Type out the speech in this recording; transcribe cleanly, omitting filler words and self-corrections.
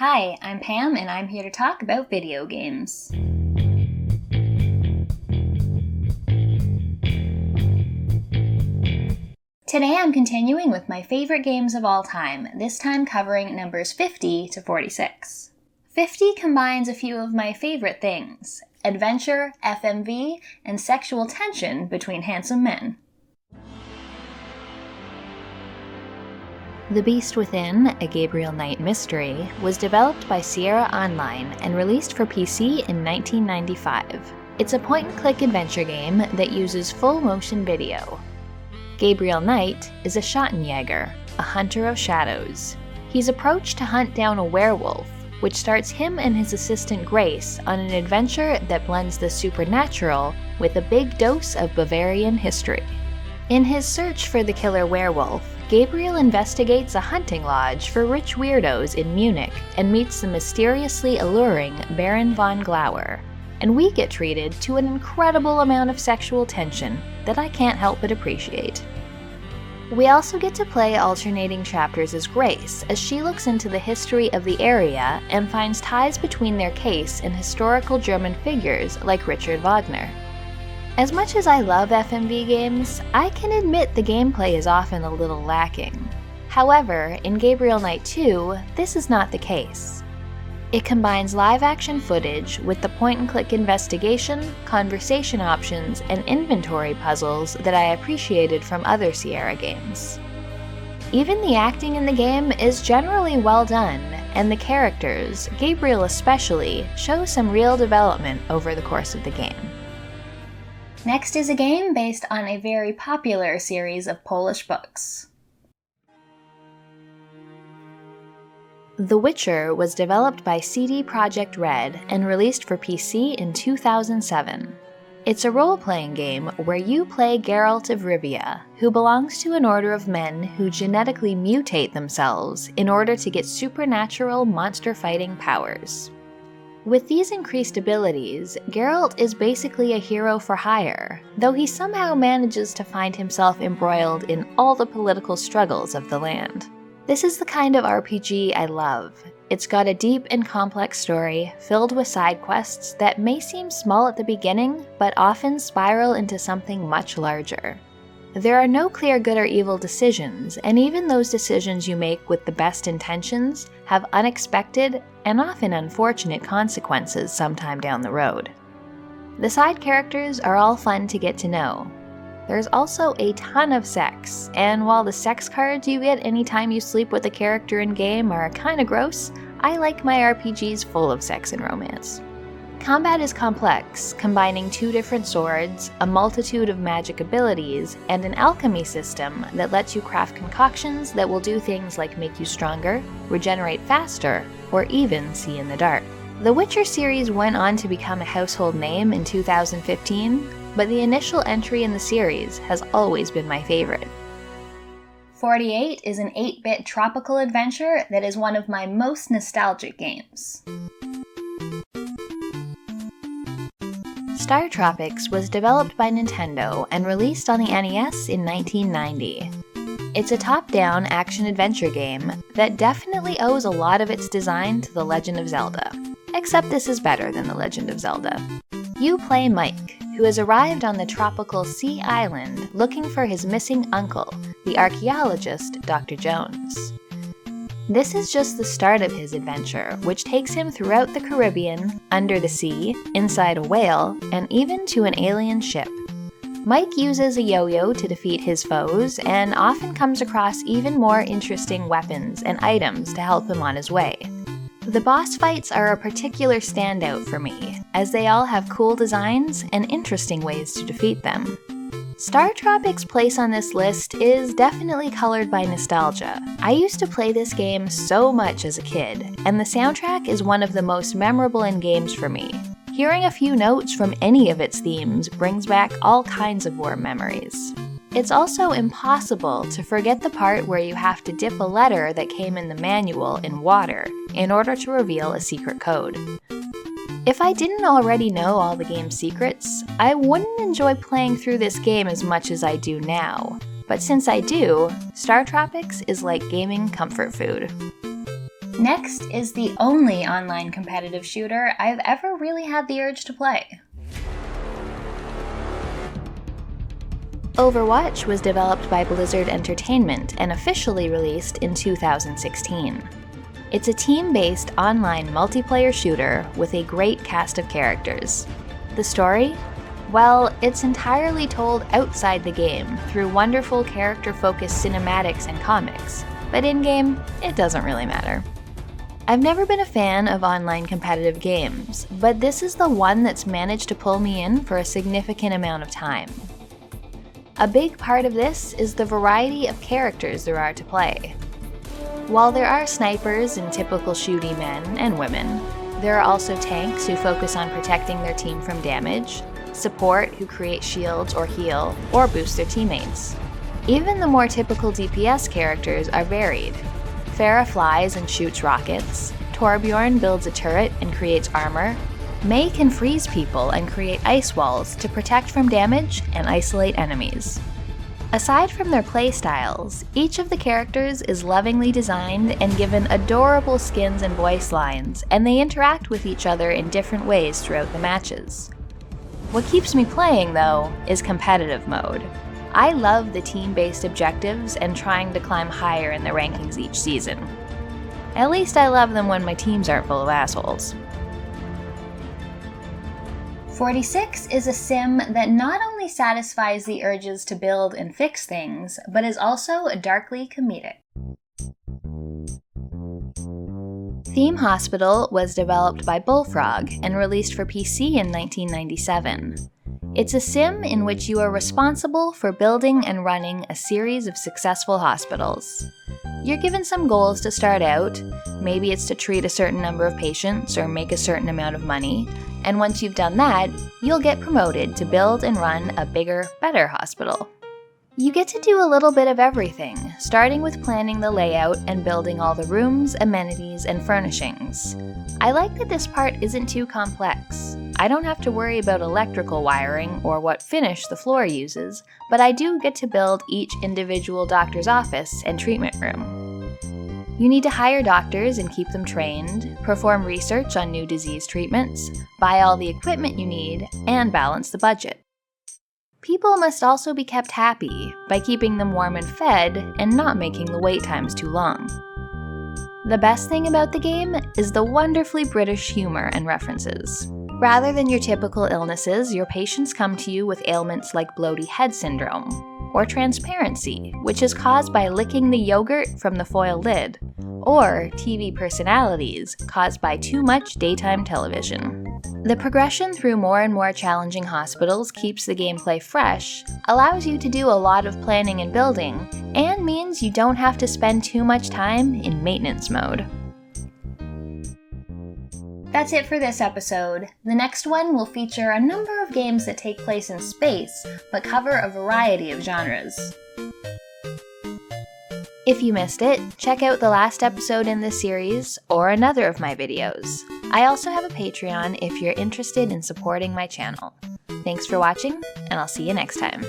Hi, I'm Pam and I'm here to talk about video games. Today I'm continuing with my favorite games of all time, this time covering numbers 50 to 46. 50 combines a few of my favorite things: adventure, FMV, and sexual tension between handsome men. The Beast Within, a Gabriel Knight mystery, was developed by Sierra Online and released for PC in 1995. It's a point-and-click adventure game that uses full-motion video. Gabriel Knight is a Schattenjäger, a hunter of shadows. He's approached to hunt down a werewolf, which starts him and his assistant Grace on an adventure that blends the supernatural with a big dose of Bavarian history. In his search for the killer werewolf, Gabriel investigates a hunting lodge for rich weirdos in Munich and meets the mysteriously alluring Baron von Glauer, and we get treated to an incredible amount of sexual tension that I can't help but appreciate. We also get to play alternating chapters as Grace, as she looks into the history of the area and finds ties between their case and historical German figures like Richard Wagner. As much as I love FMV games, I can admit the gameplay is often a little lacking. However, in Gabriel Knight 2, this is not the case. It combines live-action footage with the point-and-click investigation, conversation options, and inventory puzzles that I appreciated from other Sierra games. Even the acting in the game is generally well done, and the characters, Gabriel especially, show some real development over the course of the game. Next is a game based on a very popular series of Polish books. The Witcher was developed by CD Projekt Red and released for PC in 2007. It's a role-playing game where you play Geralt of Rivia, who belongs to an order of men who genetically mutate themselves in order to get supernatural monster-fighting powers. With these increased abilities, Geralt is basically a hero for hire, though he somehow manages to find himself embroiled in all the political struggles of the land. This is the kind of RPG I love. It's got a deep and complex story, filled with side quests that may seem small at the beginning, but often spiral into something much larger. There are no clear good or evil decisions, and even those decisions you make with the best intentions have unexpected and often unfortunate consequences sometime down the road. The side characters are all fun to get to know. There's also a ton of sex, and while the sex cards you get anytime you sleep with a character in-game are kinda gross, I like my RPGs full of sex and romance. Combat is complex, combining 2 different swords, a multitude of magic abilities, and an alchemy system that lets you craft concoctions that will do things like make you stronger, regenerate faster, or even see in the dark. The Witcher series went on to become a household name in 2015, but the initial entry in the series has always been my favorite. 48 is an 8-bit tropical adventure that is one of my most nostalgic games. Star Tropics was developed by Nintendo and released on the NES in 1990. It's a top-down action-adventure game that definitely owes a lot of its design to The Legend of Zelda, except this is better than The Legend of Zelda. You play Mike, who has arrived on the tropical sea island looking for his missing uncle, the archaeologist Dr. Jones. This is just the start of his adventure, which takes him throughout the Caribbean, under the sea, inside a whale, and even to an alien ship. Mike uses a yo-yo to defeat his foes, and often comes across even more interesting weapons and items to help him on his way. The boss fights are a particular standout for me, as they all have cool designs and interesting ways to defeat them. Star Tropics' place on this list is definitely colored by nostalgia. I used to play this game so much as a kid, and the soundtrack is one of the most memorable in games for me. Hearing a few notes from any of its themes brings back all kinds of warm memories. It's also impossible to forget the part where you have to dip a letter that came in the manual in water in order to reveal a secret code. If I didn't already know all the game's secrets, I wouldn't enjoy playing through this game as much as I do now. But since I do, Star Tropics is like gaming comfort food. Next is the only online competitive shooter I've ever really had the urge to play. Overwatch was developed by Blizzard Entertainment and officially released in 2016. It's a team-based online multiplayer shooter with a great cast of characters. The story? Well, it's entirely told outside the game through wonderful character-focused cinematics and comics, but in-game, it doesn't really matter. I've never been a fan of online competitive games, but this is the one that's managed to pull me in for a significant amount of time. A big part of this is the variety of characters there are to play. While there are snipers and typical shooty men and women, there are also tanks who focus on protecting their team from damage, support who create shields or heal, or boost their teammates. Even the more typical DPS characters are varied. Pharah flies and shoots rockets, Torbjorn builds a turret and creates armor, Mei can freeze people and create ice walls to protect from damage and isolate enemies. Aside from their playstyles, each of the characters is lovingly designed and given adorable skins and voice lines, and they interact with each other in different ways throughout the matches. What keeps me playing, though, is competitive mode. I love the team-based objectives and trying to climb higher in the rankings each season. At least I love them when my teams aren't full of assholes. 46 is a sim that not only satisfies the urges to build and fix things, but is also darkly comedic. Theme Hospital was developed by Bullfrog and released for PC in 1997. It's a sim in which you are responsible for building and running a series of successful hospitals. You're given some goals to start out. Maybe it's to treat a certain number of patients or make a certain amount of money, and once you've done that, you'll get promoted to build and run a bigger, better hospital. You get to do a little bit of everything, starting with planning the layout and building all the rooms, amenities, and furnishings. I like that this part isn't too complex. I don't have to worry about electrical wiring or what finish the floor uses, but I do get to build each individual doctor's office and treatment room. You need to hire doctors and keep them trained, perform research on new disease treatments, buy all the equipment you need, and balance the budget. People must also be kept happy by keeping them warm and fed and not making the wait times too long. The best thing about the game is the wonderfully British humor and references. Rather than your typical illnesses, your patients come to you with ailments like bloaty head syndrome, or transparency, which is caused by licking the yogurt from the foil lid, or TV personalities caused by too much daytime television. The progression through more and more challenging hospitals keeps the gameplay fresh, allows you to do a lot of planning and building, and means you don't have to spend too much time in maintenance mode. That's it for this episode. The next one will feature a number of games that take place in space, but cover a variety of genres. If you missed it, check out the last episode in this series, or another of my videos. I also have a Patreon if you're interested in supporting my channel. Thanks for watching, and I'll see you next time.